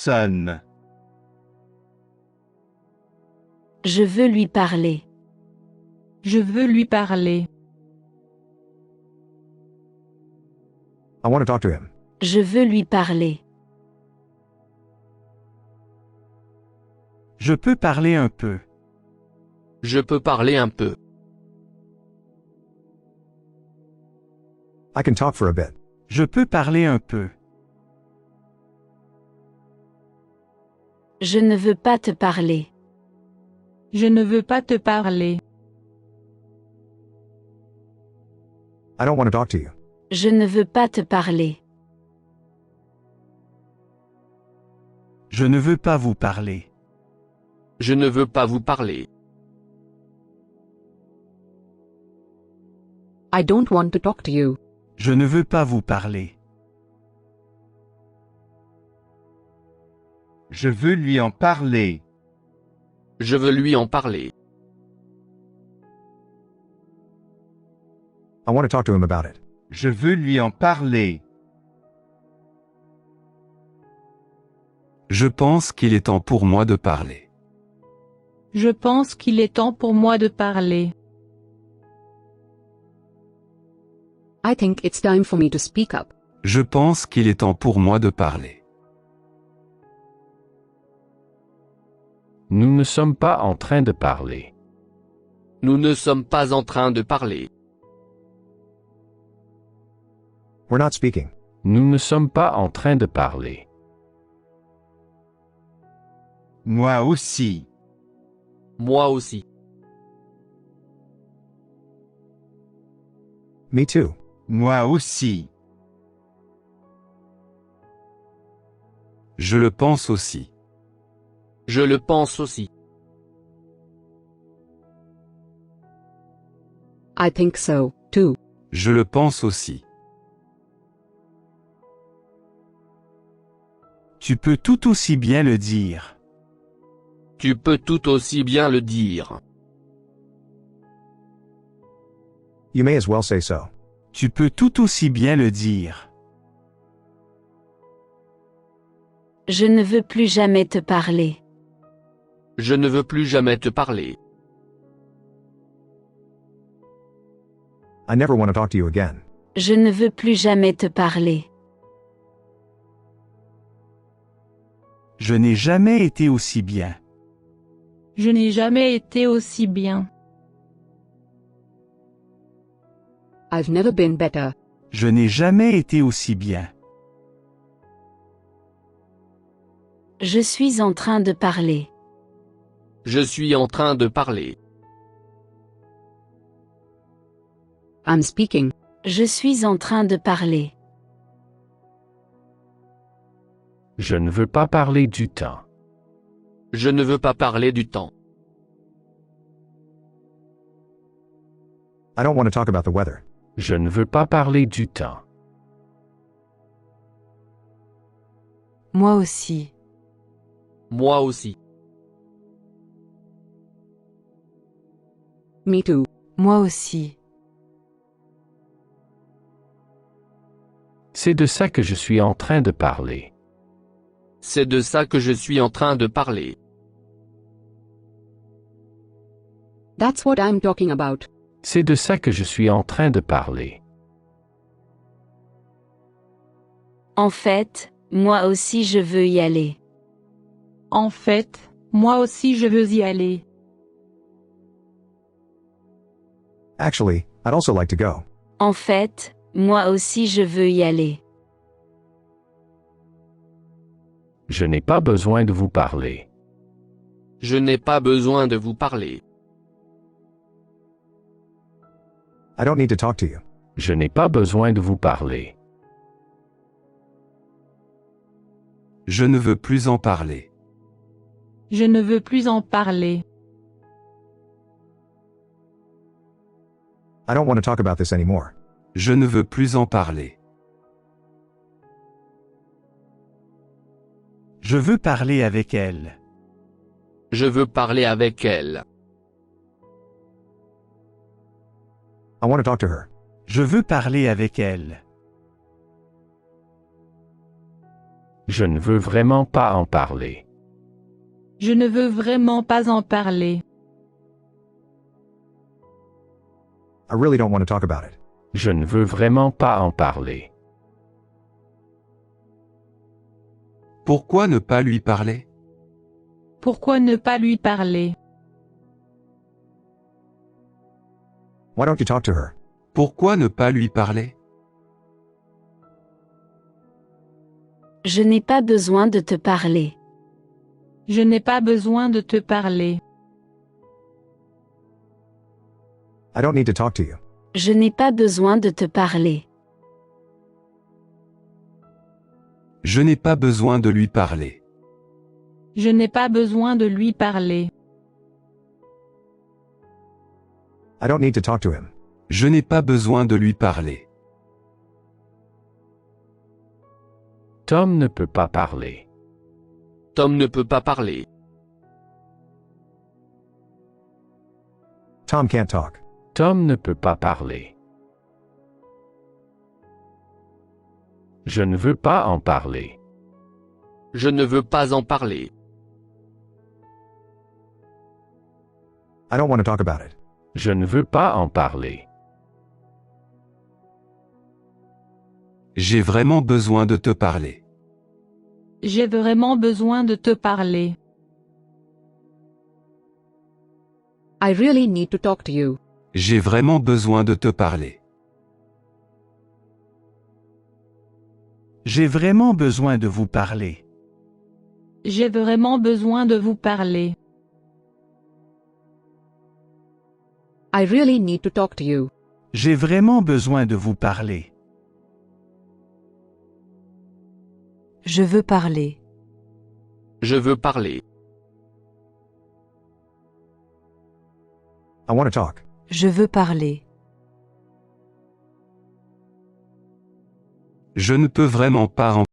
Sonne. Je veux lui parler. Je veux lui parler. I want to talk to him. Je veux lui parler. Je peux parler un peu. Je peux parler un peu. I can talk for a bit. Je peux parler un peu. Je ne veux pas te parler. Je ne veux pas te parler. I don't want to talk to you. Je ne veux pas te parler. Je ne veux pas vous parler. Je ne veux pas vous parler. I don't want to talk to you. Je ne veux pas vous parler. Je veux lui en parler. Je veux lui en parler. I want to talk to him about it. Je veux lui en parler. Je pense qu'il est temps pour moi de parler. Je pense qu'il est temps pour moi de parler. I think it's time for me to speak up. Je pense qu'il est temps pour moi de parler. Nous ne sommes pas en train de parler. Nous ne sommes pas en train de parler. We're not speaking. Nous ne sommes pas en train de parler. Moi aussi. Moi aussi. Me too. Moi aussi. Je le pense aussi. Je le pense aussi. I think so, too. Je le pense aussi. Tu peux tout aussi bien le dire. Tu peux tout aussi bien le dire. You may as well say so. Tu peux tout aussi bien le dire. Je ne veux plus jamais te parler. Je ne veux plus jamais te parler. I never want to talk to you again. Je ne veux plus jamais te parler. Je n'ai jamais été aussi bien. Je n'ai jamais été aussi bien. I've never been better. Je n'ai jamais été aussi bien. Je suis en train de parler. Je suis en train de parler. I'm speaking. Je suis en train de parler. Je ne veux pas parler du temps. Je ne veux pas parler du temps. I don't want to talk about the weather. Je ne veux pas parler du temps. Moi aussi. Moi aussi. Me too. Moi aussi. C'est de ça que je suis en train de parler. C'est de ça que je suis en train de parler. That's what I'm talking about. C'est de ça que je suis en train de parler. En fait, moi aussi je veux y aller. En fait, moi aussi je veux y aller. Actually, I'd also like to go. En fait, moi aussi je veux y aller. Je n'ai pas besoin de vous parler. Je n'ai pas besoin de vous parler. I don't need to talk to you. Je n'ai pas besoin de vous parler. Je ne veux plus en parler. Je ne veux plus en parler. I don't want to talk about this anymore. Je ne veux plus en parler. Je veux parler avec elle. Je veux parler avec elle. I want to talk to her. Je veux parler avec elle. Je ne veux vraiment pas en parler. Je ne veux vraiment pas en parler. I really don't want to talk about it. Je ne veux vraiment pas en parler. Pourquoi ne pas lui parler? Pourquoi ne pas lui parler? Why don't you talk to her? Pourquoi ne pas lui parler? Je n'ai pas besoin de te parler. Je n'ai pas besoin de te parler. I don't need to talk to you. Je n'ai pas besoin de te parler. Je n'ai pas besoin de lui parler. Je n'ai pas besoin de lui parler. I don't need to talk to him. Je n'ai pas besoin de lui parler. Tom ne peut pas parler. Tom ne peut pas parler. Tom can't talk. Tom ne peut pas parler. Je ne veux pas en parler. Je ne veux pas en parler. I don't want to talk about it. Je ne veux pas en parler. J'ai vraiment besoin de te parler. J'ai vraiment besoin de te parler. I really need to talk to you. J'ai vraiment besoin de te parler. J'ai vraiment besoin de vous parler. J'ai vraiment besoin de vous parler. I really need to talk to you. J'ai vraiment besoin de vous parler. Je veux parler. Je veux parler. I want to talk. Je veux parler. Je ne peux vraiment pas en